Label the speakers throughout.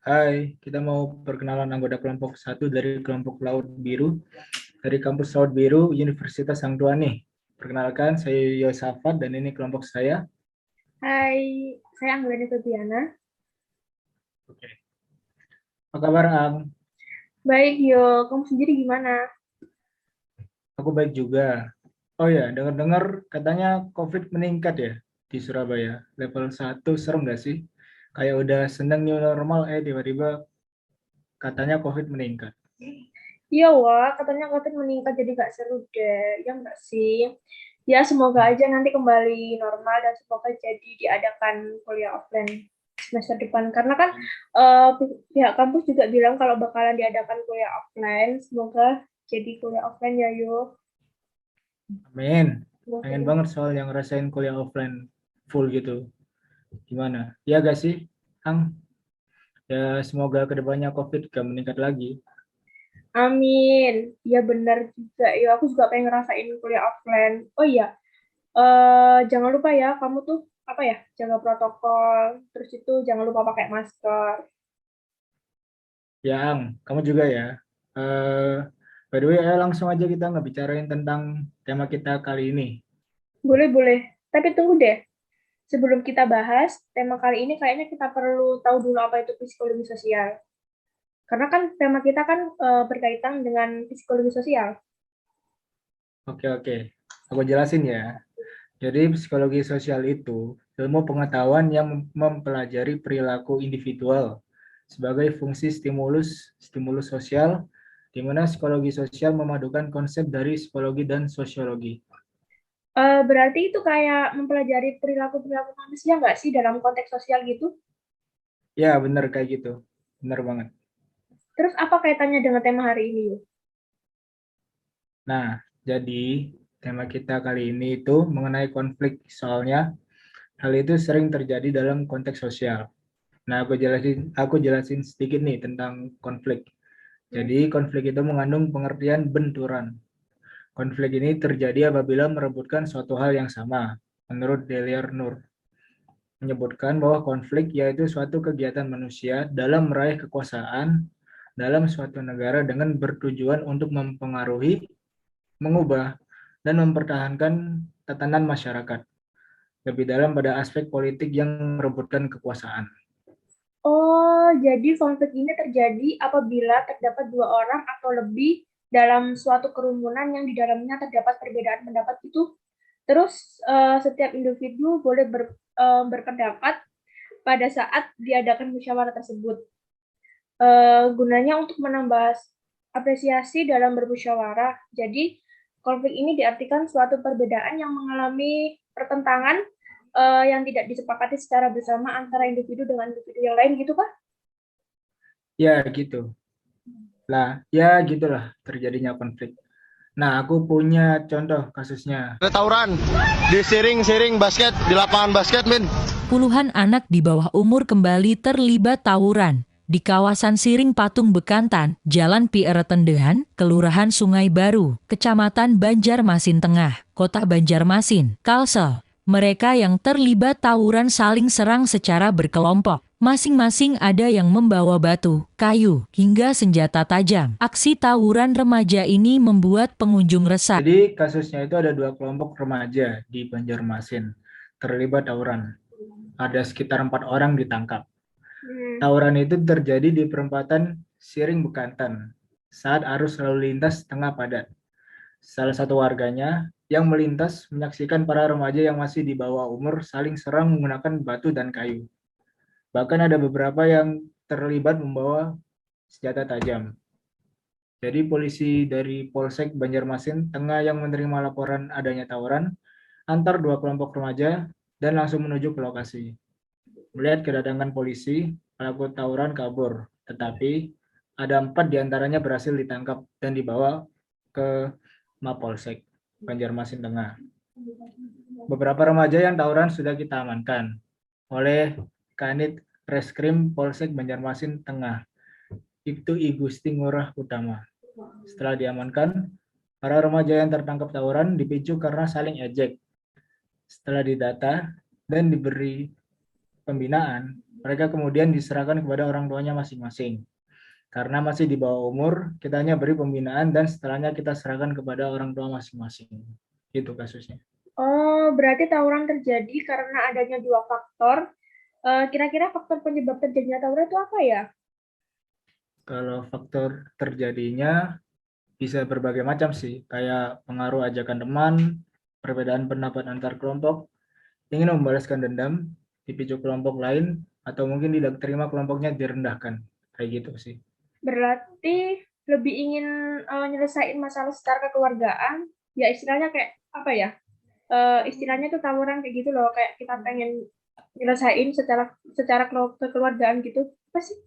Speaker 1: Hai, kita mau perkenalan anggota kelompok satu dari kelompok Laut Biru dari kampus Laut Biru Universitas Sang Tua nih. Perkenalkan, saya Yosafat dan ini kelompok saya.
Speaker 2: Hai, saya Anggreni Febiana.
Speaker 1: Oke. Apa kabar, Ang?
Speaker 2: Baik, yo. Kamu sendiri gimana?
Speaker 1: Aku baik juga. Oh ya, dengar-dengar katanya COVID meningkat ya di Surabaya. Level 1 serem nggak sih? Kayak udah seneng new normal, tiba-tiba katanya COVID meningkat.
Speaker 2: Iya, wah, katanya COVID meningkat jadi gak seru deh. Ya nggak sih? Ya, semoga
Speaker 1: Hmm.
Speaker 2: aja nanti kembali normal dan semoga jadi diadakan kuliah offline semester depan. Karena kan pihak kampus juga bilang kalau bakalan diadakan kuliah offline. Semoga jadi kuliah offline ya, yuk.
Speaker 1: Amin. Pengen
Speaker 2: Semoga.
Speaker 1: banget soal yang ngerasain kuliah offline full gitu. Gimana? Ya gak sih, Ang? Ya, semoga kedepannya COVID gak meningkat lagi.
Speaker 2: Amin. Ya benar juga. Ya, aku juga pengen ngerasain kuliah offline. Oh iya, jangan lupa ya, kamu tuh apa ya, jaga protokol, terus itu jangan lupa pakai masker.
Speaker 1: Ya, Ang, kamu juga ya. Eh, by the way, ayo langsung aja kita ngebicarain tentang tema kita kali ini.
Speaker 2: Boleh, boleh. Tapi tunggu deh, sebelum kita bahas tema kali ini, kayaknya kita perlu tahu dulu apa itu psikologi sosial. Karena kan tema kita kan berkaitan dengan psikologi sosial.
Speaker 1: Oke, oke. Aku jelasin ya. Jadi, psikologi sosial itu ilmu pengetahuan yang mempelajari perilaku individual sebagai fungsi stimulus sosial, di mana psikologi sosial memadukan konsep dari psikologi dan sosiologi.
Speaker 2: Berarti itu kayak mempelajari perilaku-perilaku manusia nggak sih dalam konteks sosial gitu?
Speaker 1: Ya, benar kayak gitu. Benar banget.
Speaker 2: Terus apa kaitannya dengan tema hari ini, yuk?
Speaker 1: Nah, jadi tema kita kali ini itu mengenai konflik. Soalnya hal itu sering terjadi dalam konteks sosial. Nah, aku jelasin sedikit nih tentang konflik.
Speaker 2: Hmm?
Speaker 1: Jadi, konflik itu mengandung pengertian benturan. Konflik ini terjadi apabila merebutkan suatu hal yang sama. Menurut Delir Nur, menyebutkan bahwa konflik yaitu suatu kegiatan manusia dalam meraih kekuasaan dalam suatu negara dengan bertujuan untuk mempengaruhi, mengubah, dan mempertahankan tatanan masyarakat. Lebih dalam pada aspek politik yang merebutkan kekuasaan.
Speaker 2: Oh, jadi konflik ini terjadi apabila terdapat dua orang atau lebih dalam suatu kerumunan yang di dalamnya terdapat perbedaan pendapat itu. Terus setiap individu boleh berpendapat pada saat diadakan musyawarah tersebut. Gunanya untuk menambah apresiasi dalam bermusyawarah. Jadi konflik ini diartikan suatu perbedaan yang mengalami pertentangan yang tidak disepakati secara bersama antara individu dengan individu yang lain gitu, Pak?
Speaker 1: Ya, gitu. Lah, ya gitulah terjadinya konflik. Nah, aku punya contoh kasusnya.
Speaker 3: Ada tawuran di siring-siring basket di lapangan basket, Min.
Speaker 4: Puluhan anak di bawah umur kembali terlibat tawuran di kawasan Siring Patung Bekantan, Jalan Piere Tendehan, Kelurahan Sungai Baru, Kecamatan Banjarmasin Tengah, Kota Banjarmasin, Kalsel. Mereka yang terlibat tawuran saling serang secara berkelompok. Masing-masing ada yang membawa batu, kayu, hingga senjata tajam. Aksi tawuran remaja ini membuat pengunjung resah.
Speaker 1: Jadi kasusnya itu ada dua kelompok remaja di Banjarmasin terlibat tawuran. Ada sekitar 4 orang ditangkap.
Speaker 2: Hmm.
Speaker 1: Tawuran itu terjadi di perempatan Siring Bekantan saat arus lalu lintas tengah padat. Salah satu warganya yang melintas menyaksikan para remaja yang masih di bawah umur saling serang menggunakan batu dan kayu. Bahkan ada beberapa yang terlibat membawa senjata tajam. Jadi polisi dari Polsek Banjarmasin Tengah yang menerima laporan adanya tawuran antar dua kelompok remaja dan langsung menuju ke lokasi. Melihat kedatangan polisi, pelaku tawuran kabur, tetapi ada 4 diantaranya berhasil ditangkap dan dibawa ke Mapolsek Banjarmasin Tengah. Beberapa remaja yang tawuran sudah kita amankan oleh Kanit Reskrim Polsek Banjarmasin Tengah, Ibtu I Gusti Ngurah Utama. Setelah diamankan, para remaja yang tertangkap tawuran dipicu karena saling ejek. Setelah didata dan diberi pembinaan, Mereka kemudian diserahkan kepada orang tuanya masing-masing. Karena masih di bawah umur, kita hanya beri pembinaan dan setelahnya kita serahkan kepada orang tua masing-masing. Itu kasusnya.
Speaker 2: Oh, berarti tawuran terjadi karena adanya dua faktor. Kira-kira faktor penyebab terjadinya tawuran itu apa ya?
Speaker 1: Kalau faktor terjadinya bisa berbagai macam sih, kayak pengaruh ajakan teman, perbedaan pendapat antar kelompok, ingin membalaskan dendam, dipicu kelompok lain, atau mungkin tidak terima kelompoknya direndahkan. Kayak gitu sih.
Speaker 2: Berarti lebih ingin nyelesain masalah secara kekeluargaan. Ya istilahnya kayak apa ya? Istilahnya itu tawuran kayak gitu loh, kayak kita pengen nyelesain secara kekeluargaan gitu. Apa sih?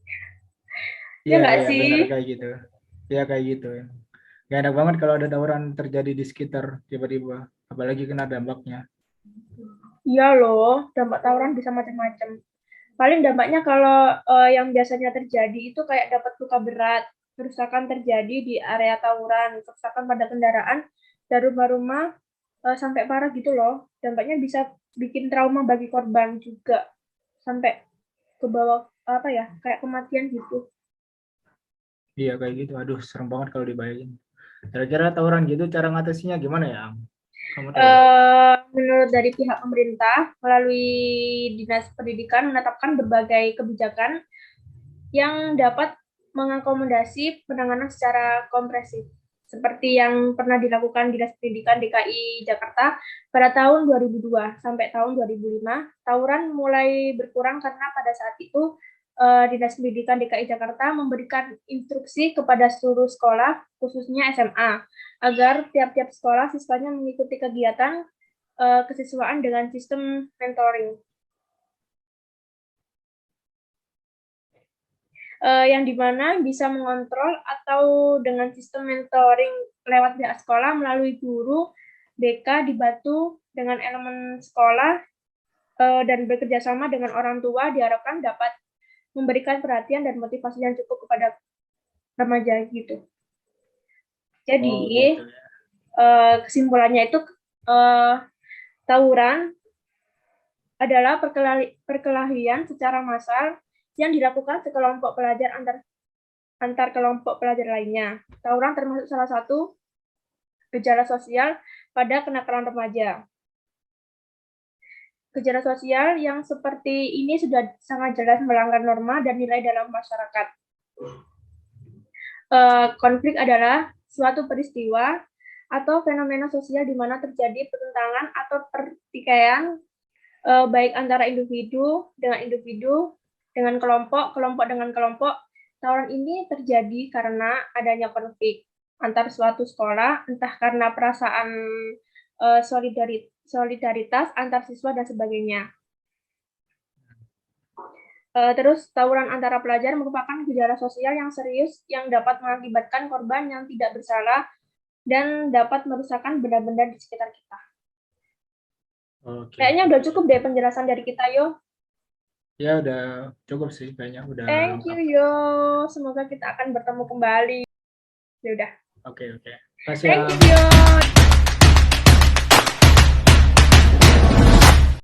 Speaker 2: Ya
Speaker 1: Iya,
Speaker 2: nggak
Speaker 1: iya,
Speaker 2: sih?
Speaker 1: benar kayak gitu. Ya kayak gitu. Gak enak banget kalau ada tawuran terjadi di sekitar tiba-tiba, apalagi kena dampaknya.
Speaker 2: Iya loh, dampak tawuran bisa macam-macam. Paling dampaknya kalau yang biasanya terjadi itu kayak dapat luka berat, kerusakan terjadi di area tawuran, kerusakan pada kendaraan, dan rumah-rumah sampai parah gitu loh. Dampaknya bisa bikin trauma bagi korban juga, sampai ke bawah apa ya, kayak kematian gitu.
Speaker 1: Iya kayak gitu. Aduh, serem banget kalau dibayangin. Kira-kira tawuran gitu cara ngatasinya gimana ya, Am? Kamu tahu nggak?
Speaker 2: Menurut dari pihak pemerintah, melalui Dinas Pendidikan menetapkan berbagai kebijakan yang dapat mengakomodasi penanganan secara komprehensif, seperti yang pernah dilakukan Dinas Pendidikan DKI Jakarta pada tahun 2002 sampai tahun 2005. Tawuran mulai berkurang karena pada saat itu Dinas Pendidikan DKI Jakarta memberikan instruksi kepada seluruh sekolah, khususnya SMA, agar tiap-tiap sekolah siswanya mengikuti kegiatan kesiswaan dengan sistem mentoring. Yang dimana bisa mengontrol atau dengan sistem mentoring lewat pihak sekolah melalui guru, BK dibantu dengan elemen sekolah dan bekerjasama dengan orang tua diharapkan dapat memberikan perhatian dan motivasi yang cukup kepada remaja gitu. Jadi
Speaker 1: Oh gitu ya.
Speaker 2: kesimpulannya itu tawuran adalah perkelahian secara massal yang dilakukan sekelompok pelajar antar kelompok pelajar lainnya. Tawuran termasuk salah satu gejala sosial pada kenakalan remaja. Gejala sosial yang seperti ini sudah sangat jelas melanggar norma dan nilai dalam masyarakat. Konflik adalah suatu peristiwa atau fenomena sosial di mana terjadi pertentangan atau pertikaian baik antara individu, dengan kelompok, kelompok dengan kelompok. Tawuran ini terjadi karena adanya konflik antar suatu sekolah, entah karena perasaan solidaritas antar siswa dan sebagainya. Terus tawuran antara pelajar merupakan gejala sosial yang serius yang dapat mengakibatkan korban yang tidak bersalah dan dapat merusakkan benda-benda di sekitar kita.
Speaker 1: Oke.
Speaker 2: Kayaknya udah cukup deh penjelasan dari kita, Yo.
Speaker 1: Ya udah cukup sih kayaknya udah
Speaker 2: Thank you,
Speaker 1: lengkap.
Speaker 2: Yo. Semoga kita akan bertemu kembali. Ya udah.
Speaker 1: Oke. Kasih
Speaker 2: Thank
Speaker 1: ya.
Speaker 2: you, Yo.